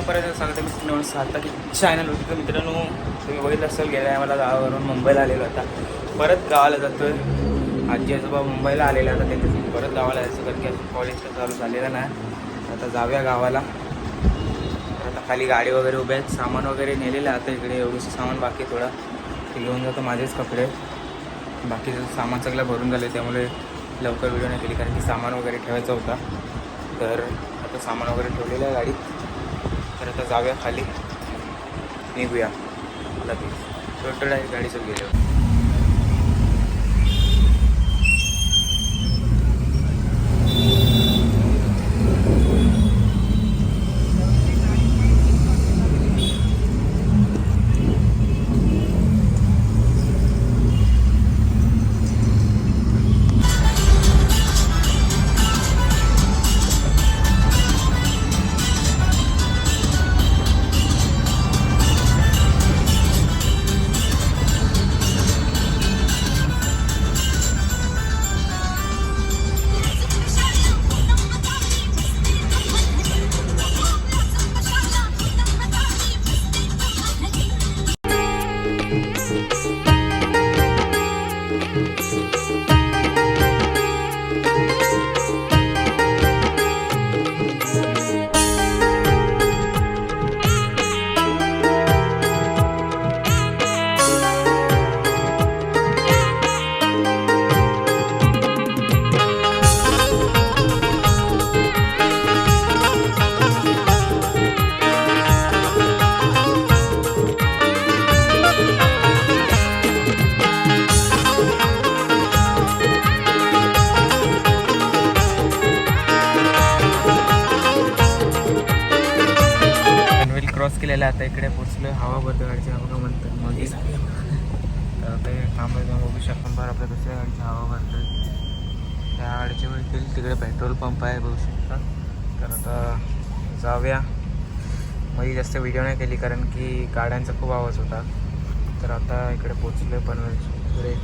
चॅनलपर्यंत सांगतो मी आता की चॅनल होती तर मित्रांनो तुम्ही बघितलं असेल गेल्या मला गावावरून मुंबईला आलेलो होता. परत गावाला जातो आहे. आजी आजोबा मुंबईला आलेला आता त्यांच्या परत गावाला जायचं कारण की कॉलेज चालू झालेलं नाही. आता जाऊया गावाला. तर आता खाली गाडी वगैरे उभ्या आहेत. सामान वगैरे नेलेलं आहे. आता इकडे एवढंसं सामान बाकी थोडं ते घेऊन जातो. माझेच कपडे बाकीचं सामान सगळं भरून झालं त्यामुळे लवकर व्हिडिओ नाही केली कारण की सामान वगैरे ठेवायचा होता. तर आता सामान वगैरे ठेवलेलं आहे गाडीत. तर आता जाऊया खाली निघूया लगेच. टोटल आहे गाडीचं गेलं. क्रॉस केलेला आता इकडे पोचलो. हवा भरतो गाडीची हवा म्हणतात मध्ये ते थांबलं तुम्ही बघू शकता. बरं आपल्या दुसऱ्या गाडीची हवा भरतो. त्या गाडीच्या वरती तिकडे पेट्रोल पंप आहे बघू शकता. तर आता जाऊया. मध्ये जास्त व्हिडिओ नाही केली कारण की गाड्यांचा खूप आवाज होता. तर आता इकडे पोचलो पनवेलच्या इकडे.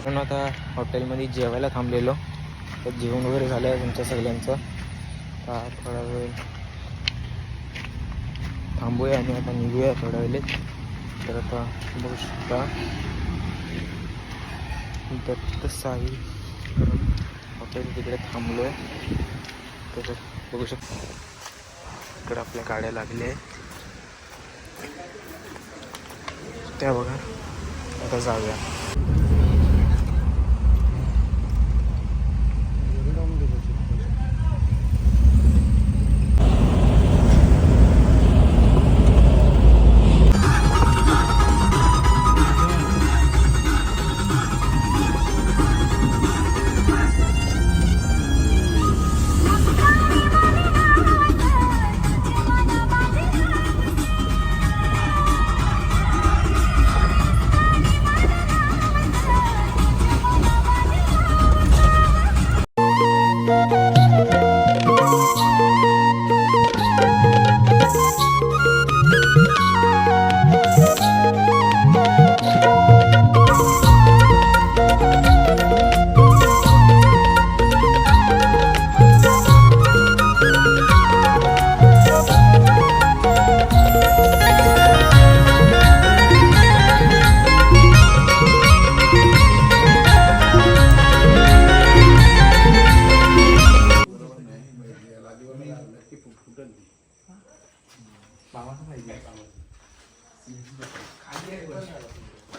म्हणून आता हॉटेलमध्ये जेवायला थांबलेलो. तर जेवण वगैरे झालं आहे तुमच्या सगळ्यांचं. तर थोडा वेळ थांबूया आणि आता निघूया थोड्या वेळेत. तर आता बघू शकता दत्त साई हॉटेल तिकडे थांबलो आहे. तर बघू शकता इकडे आपल्या गाड्या लागल्या आहेत त्या बघा. आता जाऊया.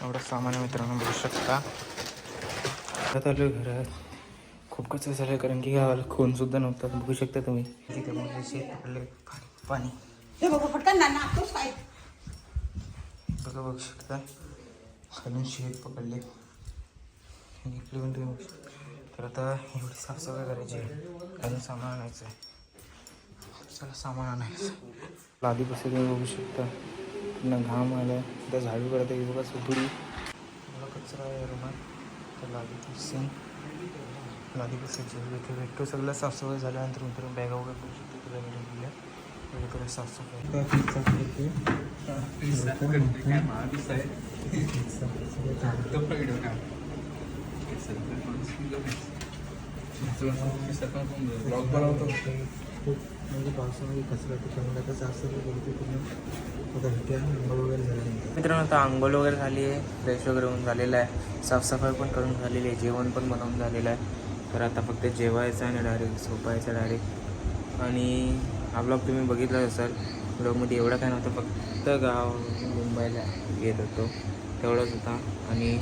एवढं सामान आहे मित्रांनो, बघू शकता. घरात आलो घरात खूप कचरा झालं कारण की गावाला खून सुद्धा नव्हतं. बघू शकता तुम्ही तिथे मोठे शेत पडले पाणी. बघा बघू शकता खालून शेत पकडले. इकडे पण तुम्ही तर आता एवढी साफसफाई करायची आहे. अजून सामान आणायचं आहे. चला सामान आणायचं. लादीपासून तुम्ही बघू शकता पुन्हा घाम आला त्या झाडू करता येईल बघा सुपुडी. मला कचरा आहे रुमाल तर लादीपासून इथे भेटतो. सगळं साफसफाई झाल्यानंतर मित्रांनो बॅगा वगैरे बघू शकतो तुला दिल्या वगैरे साफसफाई. म्हणजे पावसामध्ये कचरा त्याच्यामुळे आता साफसफाई करते पूर्ण. आंघोळ वगैरे झाल्यानंतर मित्रांनो आता आंघोळ वगैरे झाली आहे, फ्रेश वगैरे होऊन झालेलं आहे, साफसफाई पण करून झालेली आहे, जेवण पण बनवून झालेलं आहे. तर आता फक्त जेवायचं आणि डायरेक्ट झोपायचं डायरेक्ट. आणि हा ब्लॉग तुम्ही बघितला असाल. ब्लॉगमध्ये एवढं काय नव्हतं, फक्त गाव मुंबईला येत होतो तेवढंच होता. आणि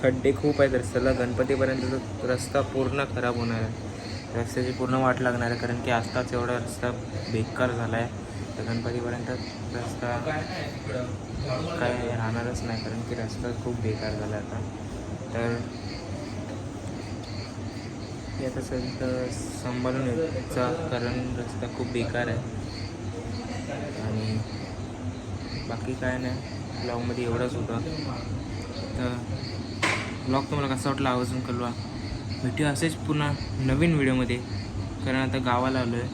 खड्डे खूप आहेत रस्त्याला. गणपतीपर्यंत रस्ता पूर्ण खराब होणार आहे. रस्त्याची पूर्ण वाट लागणार आहे कारण की आत्ताच एवढा रस्ता बेकार झाला आहे. तर गणपतीपर्यंत रस्ता काय राहणारच नाही कारण की रस्ता खूप बेकार झाला आता. तर यात असेल तर सांभाळून यायचा कारण रस्ता खूप बेकार आहे. आणि बाकी काय नाही, ब्लॉगमध्ये एवढंच होतं. तर ब्लॉग तुम्हाला कसा वाटला आवर्जून कळवा. भेटूया असेच पुन्हा नवीन व्हिडिओमध्ये कारण आता गावाला आलो आहे.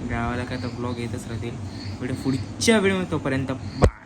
गावाला काय तर ब्लॉग येतच राहतील. व्हिडिओ पुढच्या व्हिडिओमध्ये. तोपर्यंत बाय.